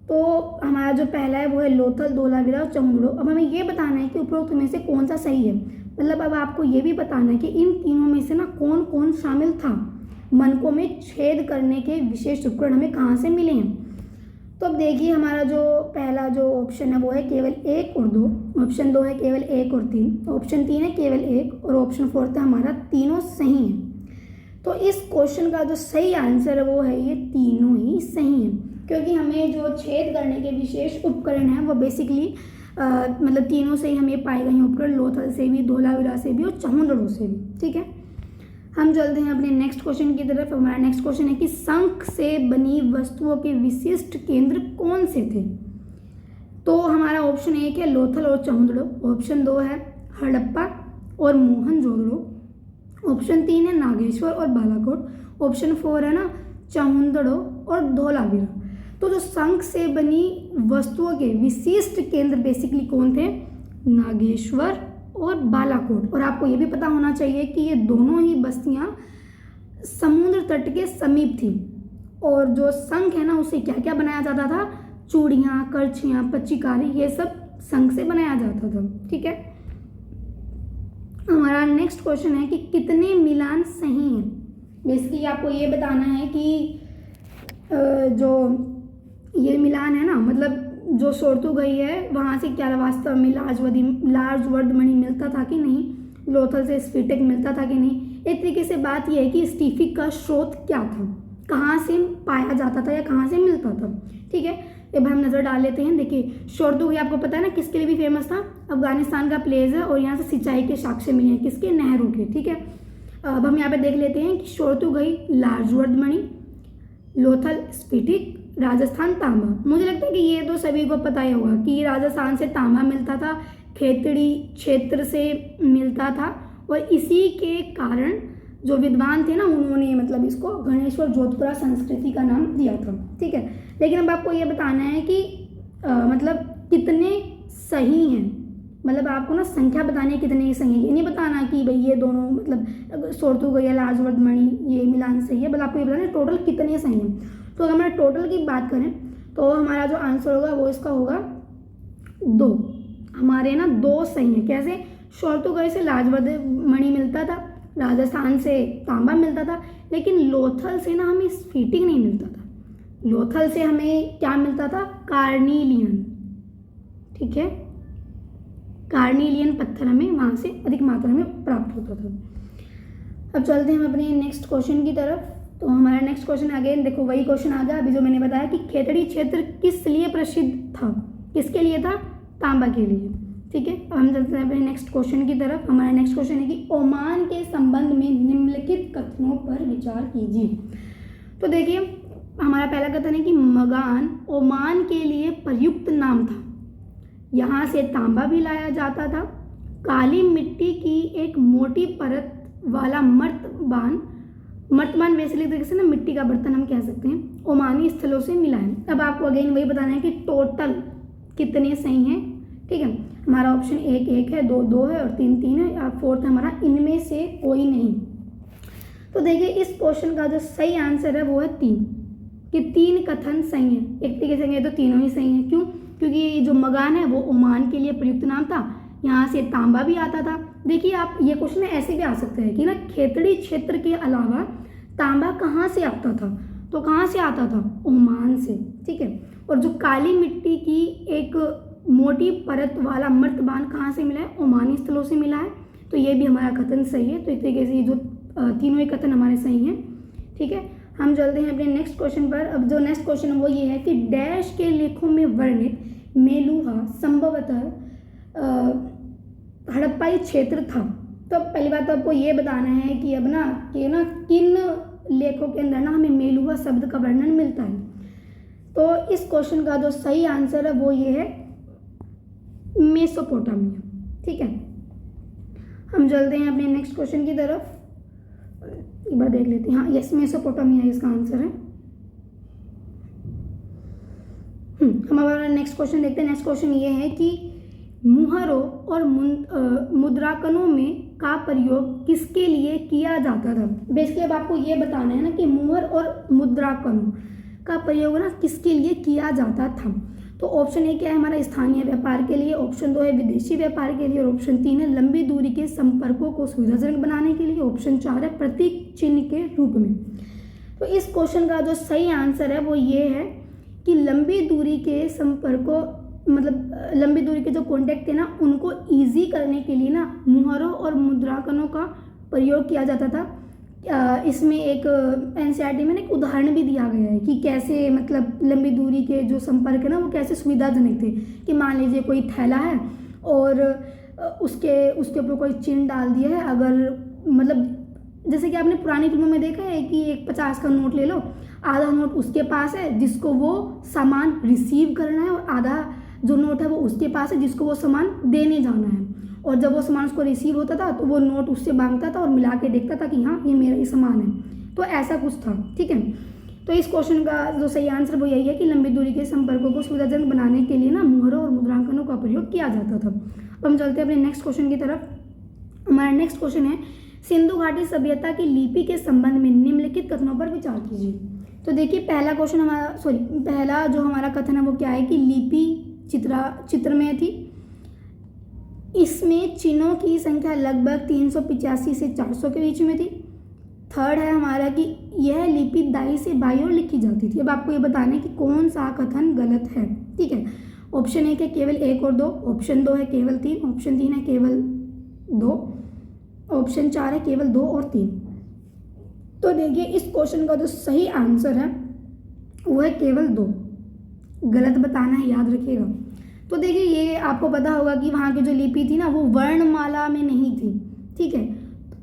तो हमारा जो पहला है वो है लोथल, धोलावीरा और चहुंदड़ो। अब हमें ये बताना है कि उपरोक्त में से कौन सा सही है। मतलब अब आपको ये भी बताना है कि इन तीनों में से ना कौन कौन शामिल था। मनकों में छेद करने के विशेष उपकरण हमें कहाँ से मिले हैं। तो अब देखिए हमारा जो पहला जो ऑप्शन है वो है केवल 1 और 2, ऑप्शन 2 है केवल 1 और 3, ऑप्शन 3 है केवल 1 और ऑप्शन 4 है हमारा तीनों सही हैं। तो इस क्वेश्चन का जो सही आंसर है वो है ये तीनों ही सही हैं, क्योंकि हमें जो छेद करने के विशेष उपकरण हैं वो बेसिकली मतलब तीनों से ही हमें पाए गए हैं उपकरण, लोथल से भी, धोलावीरा से भी और चहुंदड़ो से भी, ठीक है। हम चलते हैं अपने नेक्स्ट क्वेश्चन की तरफ। हमारा नेक्स्ट क्वेश्चन है कि शंख से बनी वस्तुओं के विशिष्ट केंद्र कौन से थे। तो हमारा ऑप्शन 1 है लोथल और चहुंदड़ो, ऑप्शन 2 है हड़प्पा और मोहनजोदड़ो, ऑप्शन 3 है नागेश्वर और बालाकोट, ऑप्शन 4 है ना चहुंदड़ो और धोलावीरा। तो जो शंख से बनी वस्तुओं के विशिष्ट केंद्र बेसिकली कौन थे, नागेश्वर और बालाकोट। और आपको ये भी पता होना चाहिए कि ये दोनों ही बस्तियां समुद्र तट के समीप थी। और जो शंख है ना उसे क्या क्या बनाया जाता था, चूड़ियाँ, करछियाँ, पच्चीकारी, ये सब शंख से बनाया जाता था, ठीक है। हमारा नेक्स्ट क्वेश्चन है कि कितने मिलान सही हैं। बेसिकली आपको ये बताना है कि जो ये मिलान है ना मतलब जो सोरतू गई है वहाँ से क्या वास्तव में लार्ज वर्दमणि मिलता था कि नहीं, लोथल से स्फटिक मिलता था कि नहीं। एक तरीके से बात यह है कि स्फटिक का स्रोत क्या था, कहाँ से पाया जाता था या कहाँ से मिलता था, ठीक है। अब हम नज़र डाल लेते हैं। देखिए सोरतू गई आपको पता है ना किसके लिए भी फेमस था, अफगानिस्तान का प्लेस है और यहाँ से सिंचाई के साक्ष्य मिले हैं, किसके, नहरों के, ठीक है। अब हम यहाँ पे देख लेते हैं कि सोरतू गई लार्ज वर्दमणि, लोथल स्फटिक, राजस्थान तांबा। मुझे लगता है कि ये तो सभी को पता ही होगा कि राजस्थान से तांबा मिलता था, खेतड़ी क्षेत्र से मिलता था, और इसी के कारण जो विद्वान थे ना उन्होंने मतलब इसको गणेश और जोधपुरा संस्कृति का नाम दिया था, ठीक है। लेकिन अब आपको ये बताना है कि मतलब कितने सही हैं, मतलब आपको ना संख्या बतानी है कितने सही है। ये नहीं बताना कि भाई ये दोनों मतलब सोरतू गई, लार्ज वर्दमणि ये मिलान सही है, बल्कि आपको ये बताना है टोटल कितने सही हैं। तो अगर हमारे टोटल की बात करें तो हमारा जो आंसर होगा वो इसका होगा 2। हमारे ना 2 सही है। कैसे, सोरतू गई से लार्ज वर्दमणि मिलता था, राजस्थान से तांबा मिलता था, लेकिन लोथल से ना हमें स्फटिक नहीं मिलता था। लोथल से हमें क्या मिलता था, कार्नेलियन, ठीक है, कार्नेलियन पत्थर हमें वहाँ से अधिक मात्रा में प्राप्त होता था। अब चलते हैं हम अपने नेक्स्ट क्वेश्चन की तरफ। तो हमारा नेक्स्ट क्वेश्चन अगेन देखो वही क्वेश्चन आ गया अभी जो मैंने बताया कि खेतड़ी क्षेत्र किस लिए प्रसिद्ध था, किसके लिए था, तांबा के लिए, ठीक है। अब हम चलते हैं अपने नेक्स्ट क्वेश्चन की तरफ। हमारा नेक्स्ट क्वेश्चन है कि ओमान के संबंध में निम्नलिखित कथनों पर विचार कीजिए। तो देखिए हमारा पहला कथन है कि मगान ओमान के लिए प्रयुक्त नाम था, यहाँ से तांबा भी लाया जाता था, काली मिट्टी की एक मोटी परत वाला मर्तमान बेसिकली तरीके से ना मिट्टी का बर्तन हम कह सकते हैं, ओमानी स्थलों से मिला है। अब आपको अगेन वही बताना है कि टोटल कितने सही हैं, ठीक है। हमारा ऑप्शन 1 है, 2 है और 3 है, और 4 हमारा इनमें से कोई नहीं। तो देखिए इस क्वेश्चन का जो सही आंसर है वो है 3, कि 3 कथन सही है। एक तरीके से तो तीनों ही सही हैं। क्यों, क्योंकि जो मगान है वो ओमान के लिए प्रयुक्त नाम था, यहाँ से तांबा भी आता था। देखिए आप ये क्वेश्चन ऐसे भी आ सकते हैं कि ना खेतड़ी क्षेत्र के अलावा तांबा कहाँ से आता था, तो कहाँ से आता था, ओमान से, ठीक है। और जो काली मिट्टी की एक मोटी परत वाला मर्तबान कहाँ से मिला है? ओमानी स्थलों से मिला है। तो ये भी हमारा कथन सही है। तो इस तरीके से ये जो तीनों ही कथन हमारे सही हैं। ठीक है, हम चलते हैं अपने नेक्स्ट क्वेश्चन पर। अब जो नेक्स्ट क्वेश्चन है वो ये है कि डैश के लेखों में वर्णित मेलुहा संभवतः हड़प्पाई क्षेत्र था। तो पहली बात तो आपको ये बताना है कि अब ना किन लेखों के अंदर ना हमें मेलुहा शब्द का वर्णन मिलता है। तो इस क्वेश्चन का जो सही आंसर है वो ये है मेसोपोटामिया। ठीक है, हम चलते हैं अपने नेक्स्ट क्वेश्चन की तरफ। एक बार देख लेते हैं। हाँ, यस, मेसोपोटामिया इसका आंसर है। हम हमारा नेक्स्ट क्वेश्चन देखते हैं। नेक्स्ट क्वेश्चन ये है कि मुहरों और मुद्रांकनों में का प्रयोग किसके लिए किया जाता था। बेसिकली अब आपको ये बताना है ना कि मुहर और मुद्रांकनों का प्रयोग ना किसके लिए किया जाता था। तो ऑप्शन ए क्या है हमारा? स्थानीय व्यापार के लिए। ऑप्शन 2 है विदेशी व्यापार के लिए। और ऑप्शन 3 है लंबी दूरी के संपर्कों को सुविधाजनक बनाने के लिए। ऑप्शन 4 है प्रतीक चिन्ह के रूप में। तो इस क्वेश्चन का जो सही आंसर है वो ये है कि लंबी दूरी के संपर्कों, मतलब लंबी दूरी के जो कॉन्टैक्ट थे ना उनको ईजी करने के लिए ना मुहरों और मुद्रांकनों का प्रयोग किया जाता था। इसमें एक एनसीईआरटी में एक उदाहरण भी दिया गया है कि कैसे मतलब लंबी दूरी के जो संपर्क है ना वो कैसे सुविधाजनक थे। कि मान लीजिए कोई थैला है और उसके ऊपर कोई चिन्ह डाल दिया है। अगर मतलब जैसे कि आपने पुरानी फिल्मों में देखा है कि एक 50 का नोट ले लो, आधा नोट उसके पास है जिसको वो सामान रिसीव करना है और आधा जो नोट है वो उसके पास है जिसको वो सामान देने जाना है। और जब वो सामान उसको रिसीव होता था तो वो नोट उससे मांगता था और मिला के देखता था कि हाँ ये मेरा ये सामान है। तो ऐसा कुछ था। ठीक है, तो इस क्वेश्चन का जो सही आंसर वो यही है कि लंबी दूरी के संपर्कों को सुविधाजनक बनाने के लिए ना मुहरों और मुद्रांकनों का प्रयोग किया जाता था। अब हम चलते हैं अपने नेक्स्ट क्वेश्चन की तरफ। हमारा नेक्स्ट क्वेश्चन है सिंधु घाटी सभ्यता की लिपि के संबंध में निम्नलिखित कथनों पर विचार कीजिए। तो देखिए पहला जो हमारा कथन है वो क्या है कि लिपि चित्रमय थी। इसमें चिन्हों की संख्या लगभग 385 से 400 के बीच में थी। थर्ड है हमारा कि यह लिपि दाई से बाईं ओर लिखी जाती थी। अब आपको ये बताना है कि कौन सा कथन गलत है। ठीक है, ऑप्शन 1 है केवल 1 और 2, ऑप्शन 2 है केवल 3, ऑप्शन 3 है केवल 2, ऑप्शन 4 है केवल 2 और 3। तो देखिए इस क्वेश्चन का जो सही आंसर है वो है केवल 2। गलत बताना है, याद रखिएगा। तो देखिए ये आपको पता होगा कि वहाँ की जो लिपि थी ना वो वर्णमाला में नहीं थी। ठीक है,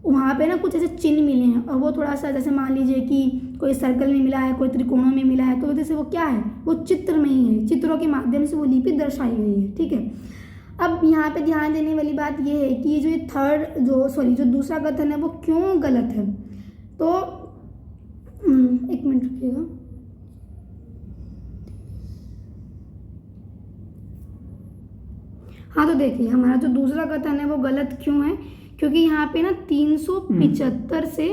वहाँ पे ना कुछ ऐसे चिन्ह मिले हैं और वो थोड़ा सा जैसे मान लीजिए कि कोई सर्कल में मिला है, कोई त्रिकोणों में मिला है, तो जैसे वो क्या है वो चित्र में ही है। चित्रों के माध्यम से वो लिपि दर्शाई गई है। ठीक है, अब यहाँ पे ध्यान देने वाली बात ये है कि ये जो दूसरा कथन है वो क्यों गलत है। तो एक मिनट रुकिएगा। हाँ, तो देखिए हमारा जो दूसरा कथन है वो गलत क्यों है, क्योंकि यहाँ पे ना 375 से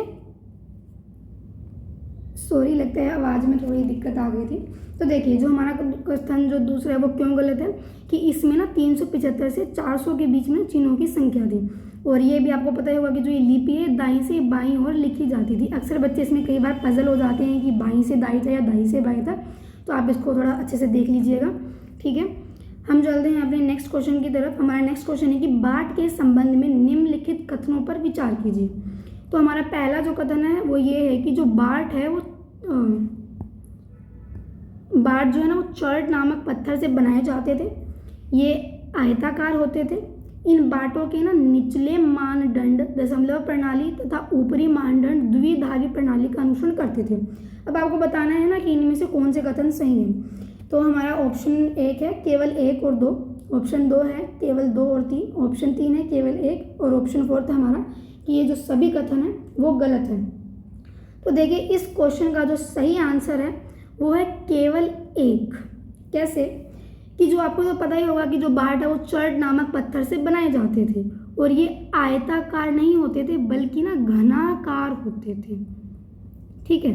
लगता है आवाज़ में थोड़ी दिक्कत आ गई थी। तो देखिए जो हमारा कथन जो दूसरा है वो क्यों गलत है कि इसमें ना 375 से 400 के बीच में चिन्हों की संख्या थी। और ये भी आपको पता ही होगा कि जो ये लिपि है दाईं से बाईं ओर लिखी जाती थी। अक्सर बच्चे इसमें कई बार पजल हो जाते हैं कि बाईं से दाईं था या दाईं से बाईं था। तो आप इसको थोड़ा अच्छे से देख लीजिएगा। ठीक है, हम चलते हैं अपने नेक्स्ट क्वेश्चन की तरफ। हमारा नेक्स्ट क्वेश्चन है कि बाढ़ के संबंध में निम्नलिखित कथनों पर विचार कीजिए। तो हमारा पहला जो कथन है वो ये है कि जो बाढ़ है वो बाढ़ जो है ना वो चर्ट नामक पत्थर से बनाए जाते थे। ये आयताकार होते थे। इन बाटों के ना निचले मानदंड दशमलव प्रणाली तथा ऊपरी मानदंड द्विधारी प्रणाली का अनुसरण करते थे। अब आपको बताना है ना कि इनमें से कौन से कथन सही हैं। तो हमारा ऑप्शन 1 है केवल 1 और 2, ऑप्शन 2 है केवल 2 और 3, ऑप्शन 3 है केवल 1 और ऑप्शन 4 था हमारा कि ये जो सभी कथन हैं वो गलत हैं। तो देखिए इस क्वेश्चन का जो सही आंसर है वो है केवल 1। कैसे कि जो आपको तो पता ही होगा कि जो बाट है वो चर्ट नामक पत्थर से बनाए जाते थे और ये आयताकार नहीं होते थे बल्कि ना घनाकार होते थे। ठीक है,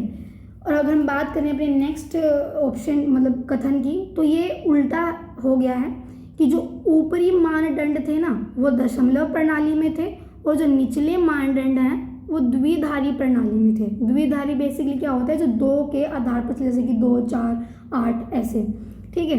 और अगर हम बात करें अपने नेक्स्ट ऑप्शन मतलब कथन की तो ये उल्टा हो गया है कि जो ऊपरी मानदंड थे ना वो दशमलव प्रणाली में थे और जो निचले मानदंड हैं वो द्विधारी प्रणाली में थे। द्विधारी बेसिकली क्या होता है जो 2 के आधार पर जैसे कि 2, 4, 8 ऐसे। ठीक है,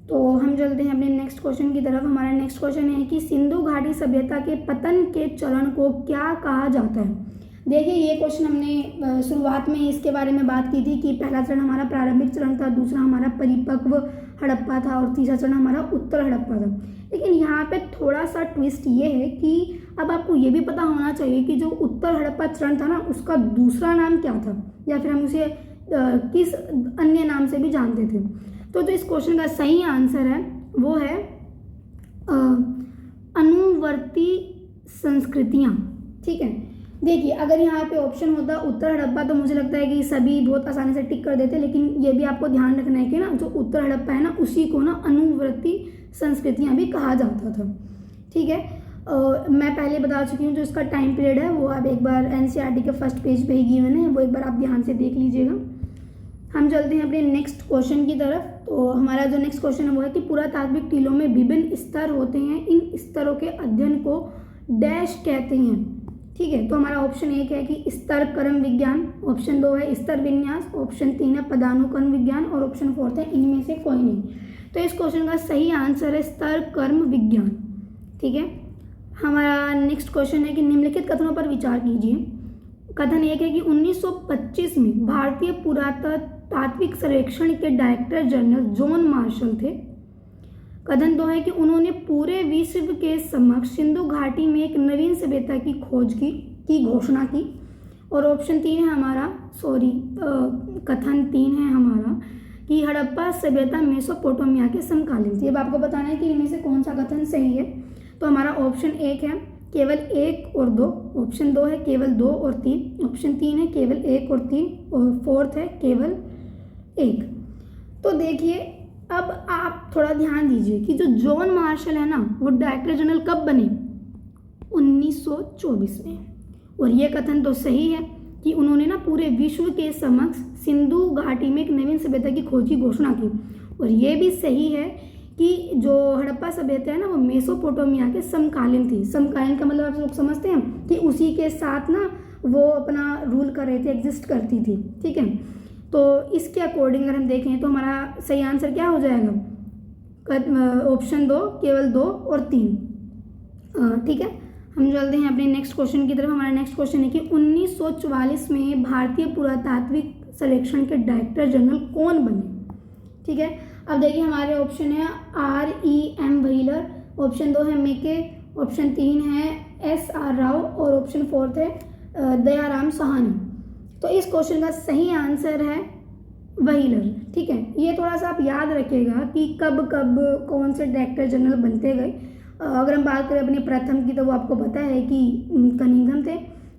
तो हम चलते हैं अपने नेक्स्ट क्वेश्चन की तरफ। हमारा नेक्स्ट क्वेश्चन है कि सिंधु घाटी सभ्यता के पतन के चरण को क्या कहा जाता है। देखिए ये क्वेश्चन हमने शुरुआत में इसके बारे में बात की थी कि पहला चरण हमारा प्रारंभिक चरण था, दूसरा हमारा परिपक्व हड़प्पा था और तीसरा चरण हमारा उत्तर हड़प्पा था। लेकिन यहाँ पे थोड़ा सा ट्विस्ट ये है कि अब आपको ये भी पता होना चाहिए कि जो उत्तर हड़प्पा चरण था ना, उसका दूसरा नाम क्या था, या फिर हम उसे किस अन्य नाम से भी जानते थे। तो जो इस क्वेश्चन का सही आंसर है वो है अनुवर्ती संस्कृतियाँ। ठीक है, देखिए अगर यहाँ पे ऑप्शन होता उत्तर हड़प्पा तो मुझे लगता है कि सभी बहुत आसानी से टिक कर देते, लेकिन ये भी आपको ध्यान रखना है कि ना जो उत्तर हड़प्पा है ना, उसी को ना अनुवर्ती संस्कृतियाँ भी कहा जाता था। ठीक है, मैं पहले बता चुकी हूँ जो इसका टाइम पीरियड है वो आप एक बार एनसीईआरटी के फर्स्ट पेज पे ही गिवन है, वो एक बार आप ध्यान से देख लीजिएगा। हम चलते हैं अपने नेक्स्ट क्वेश्चन की तरफ। तो हमारा जो नेक्स्ट क्वेश्चन है वो है कि पुरातात्विक टीलों में विभिन्न स्तर होते हैं, इन स्तरों के अध्ययन को डैश कहते हैं। ठीक है, तो हमारा ऑप्शन 1 है कि स्तर कर्म विज्ञान, ऑप्शन 2 है स्तर विन्यास, ऑप्शन 3 है पदानुक्रम विज्ञान और ऑप्शन 4 है इनमें से कोई नहीं। तो इस क्वेश्चन का सही आंसर है स्तर कर्म विज्ञान। ठीक है, हमारा नेक्स्ट क्वेश्चन है कि निम्नलिखित कथनों पर विचार कीजिए। कथन 1 है कि 1925 में भारतीय पुरातात्विक सर्वेक्षण के डायरेक्टर जनरल जॉन मार्शल थे। कथन 2 है कि उन्होंने पूरे विश्व के समक्ष सिंधु घाटी में एक नवीन सभ्यता की खोज की घोषणा की। और ऑप्शन 3 है हमारा कथन 3 है हमारा कि हड़प्पा सभ्यता मेसोपोटामिया के समकालीन थी। अब आपको बताना है कि इनमें से कौन सा कथन सही है। तो हमारा ऑप्शन 1 है केवल 1 और 2, ऑप्शन 2 है केवल 2 और 3, ऑप्शन 3 है केवल 1 और 3 और 4 है केवल 1। तो देखिए अब आप थोड़ा ध्यान दीजिए कि जो जॉन मार्शल है ना, वो डायरेक्टर जनरल कब बने, 1924 में। और ये कथन तो सही है कि उन्होंने ना पूरे विश्व के समक्ष सिंधु घाटी में एक नवीन सभ्यता की खोज की घोषणा की। और ये भी सही है कि जो हड़प्पा सभ्यता है ना, वो मेसोपोटामिया के समकालीन थी। समकालीन का मतलब आप लोग समझते हैं कि उसी के साथ ना वो अपना रूल कर रहे थे, एग्जिस्ट करती थी। ठीक है, तो इसके अकॉर्डिंग अगर हम देखें तो हमारा सही आंसर क्या हो जाएगा, ऑप्शन 2 केवल 2 और 3। ठीक है, हम चलते हैं अपने नेक्स्ट क्वेश्चन की तरफ। हमारा नेक्स्ट क्वेश्चन है कि 1944 में भारतीय पुरातात्विक सर्वेक्षण के डायरेक्टर जनरल कौन बने। ठीक है, अब देखिए हमारे ऑप्शन है REM व्हीलर, ऑप्शन 2 है मेके, ऑप्शन 3 है SR राव और ऑप्शन 4 है दयाराम साहनी। तो इस क्वेश्चन का सही आंसर है व्हीलर। ठीक है, ये थोड़ा सा आप याद रखिएगा कि कब कब कौन से डायरेक्टर जनरल बनते गए। अगर हम बात करें अपने प्रथम की तो वो आपको पता है कि कनिंघम थे।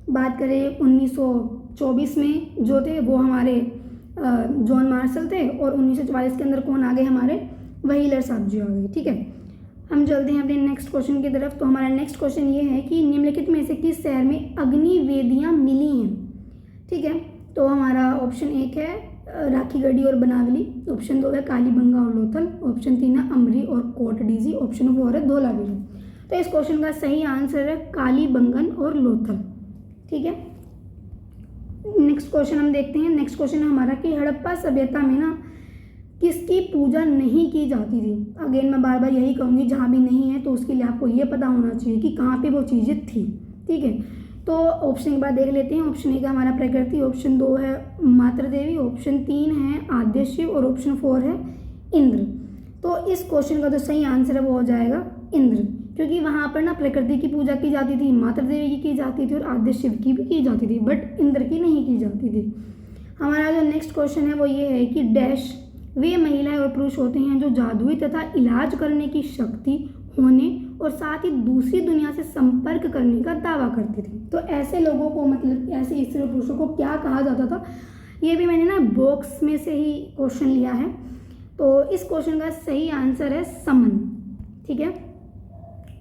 बात करें 1924 में जो थे वो हमारे जॉन मार्शल थे, और 1944 के अंदर कौन आ गए, हमारे व्हीलर साहब जी आ गए। ठीक है, हम चलते हैं अपने नेक्स्ट क्वेश्चन की तरफ। तो हमारा नेक्स्ट क्वेश्चन ये है कि निम्नलिखित में से किस शहर में अग्निवेदियाँ मिली हैं। ठीक है, तो हमारा ऑप्शन 1 है राखीगढ़ी और बनावली, ऑप्शन 2 है कालीबंगा और लोथल, ऑप्शन 3 है अमरी और कोटडीजी, ऑप्शन 4 है धौलावीरा। तो इस क्वेश्चन का सही आंसर है कालीबंगन और लोथल। ठीक है, नेक्स्ट क्वेश्चन हम देखते हैं। नेक्स्ट क्वेश्चन है हमारा कि हड़प्पा सभ्यता में ना किसकी पूजा नहीं की जाती थी। अगेन मैं बार बार यही कहूँगी, जहाँ भी नहीं है तो उसके लिए आपको ये पता होना चाहिए कि कहाँ पे वो चीज़ें थी। ठीक है, तो ऑप्शन एक बार देख लेते हैं। ऑप्शन 1 है हमारा प्रकृति, ऑप्शन 2 है मातृ देवी, ऑप्शन 3 है आद्य शिव और ऑप्शन 4 है इंद्र। तो इस क्वेश्चन का जो सही आंसर है वो हो जाएगा इंद्र, क्योंकि वहाँ पर ना प्रकृति की पूजा की जाती थी, मातृ देवी की जाती थी और आद्य शिव की भी की जाती थी, बट इंद्र की नहीं की जाती थी। हमारा जो नेक्स्ट क्वेश्चन है वो ये है कि डैश वे महिलाएं और पुरुष होते हैं जो जादुई तथा इलाज करने की शक्ति होने और साथ ही दूसरी दुनिया से संपर्क करने का दावा करते थे। तो ऐसे लोगों को, मतलब ऐसे स्त्री और पुरुषों को क्या कहा जाता था, ये भी मैंने ना बॉक्स में से ही क्वेश्चन लिया है। तो इस क्वेश्चन का सही आंसर है समन। ठीक है,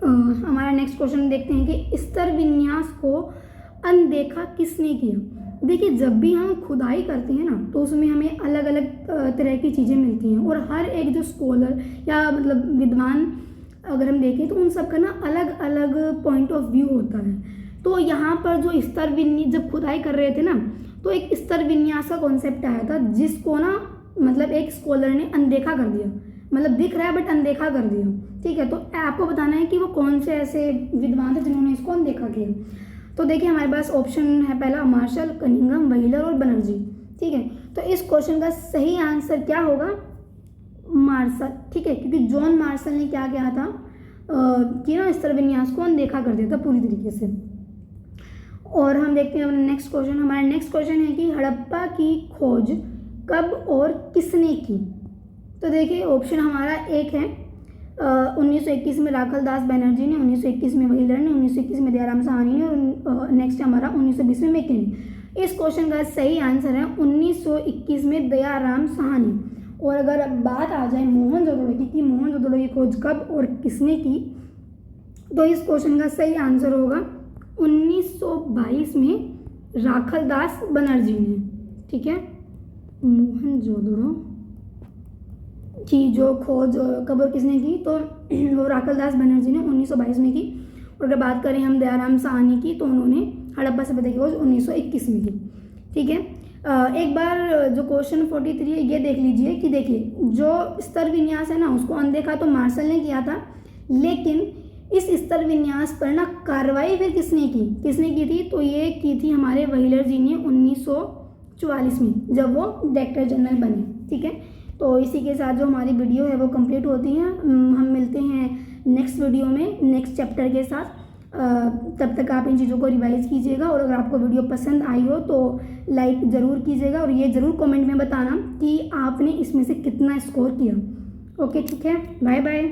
हमारा नेक्स्ट क्वेश्चन देखते हैं कि स्तर विन्यास को अनदेखा किसने किया। देखिए जब भी हम खुदाई करते हैं ना तो उसमें हमें अलग अलग तरह की चीज़ें मिलती हैं, और हर एक जो स्कॉलर या मतलब विद्वान अगर हम देखें तो उन सब का ना अलग अलग पॉइंट ऑफ व्यू होता है। तो यहाँ पर जो स्तर विन्यास जब खुदाई कर रहे थे ना, तो एक स्तर विन्यास का कॉन्सेप्ट आया था जिसको ना मतलब एक स्कॉलर ने अनदेखा कर दिया, मतलब दिख रहा है बट अनदेखा कर दिया। ठीक है, तो आपको बताना है कि वो कौन से ऐसे विद्वान थे जिन्होंने इसको अनदेखा किया। तो देखिए हमारे पास ऑप्शन है पहला मार्शल, कनिंघम, व्हीलर और बनर्जी। ठीक है, तो इस क्वेश्चन का सही आंसर क्या होगा? मार्शल। ठीक है, क्योंकि जॉन मार्शल ने क्या किया था कि ना स्तर विन्यास को अनदेखा कर दिया था पूरी तरीके से। और हम देखते हैं नेक्स्ट क्वेश्चन। हमारा नेक्स्ट क्वेश्चन है कि हड़प्पा की खोज कब और किसने की? तो देखिए ऑप्शन हमारा एक है 1921 में राखल दास बनर्जी ने, 1921 में व्हीलर ने, 1921 में दयाराम साहनी ने और नेक्स्ट हमारा 1920 में मेके ने। इस क्वेश्चन का सही आंसर है 1921 में दयाराम साहनी। और अगर अब बात आ जाए मोहनजोदड़ो की कि मोहनजोदड़ो की खोज कब और किसने की, तो इस क्वेश्चन का सही आंसर होगा 1922 में राखल दास बनर्जी ने। ठीक है, मोहनजोदड़ो की जो खोज कब और किसने की, तो वो राखल दास बनर्जी ने 1922 में की। और अगर बात करें हम दयाराम साहनी की, तो उन्होंने हड़प्पा सभ्यता की खोज 1921 में की। ठीक है, एक बार जो क्वेश्चन 43 है ये देख लीजिए कि देखिए जो स्तर विन्यास है ना उसको अनदेखा तो मार्शल ने किया था, लेकिन इस स्तर विन्यास पर ना कार्रवाई फिर किसने की थी? तो ये की थी हमारे व्हीलर जी ने 1944 में, जब वो डायरेक्टर जनरल बने। ठीक है, तो इसी के साथ जो हमारी वीडियो है वो कंप्लीट होती है। हम मिलते हैं नेक्स्ट वीडियो में नेक्स्ट चैप्टर के साथ। तब तक आप इन चीज़ों को रिवाइज कीजिएगा और अगर आपको वीडियो पसंद आई हो तो लाइक ज़रूर कीजिएगा और ये ज़रूर कमेंट में बताना कि आपने इसमें से कितना स्कोर किया। ओके, ठीक है, बाय बाय।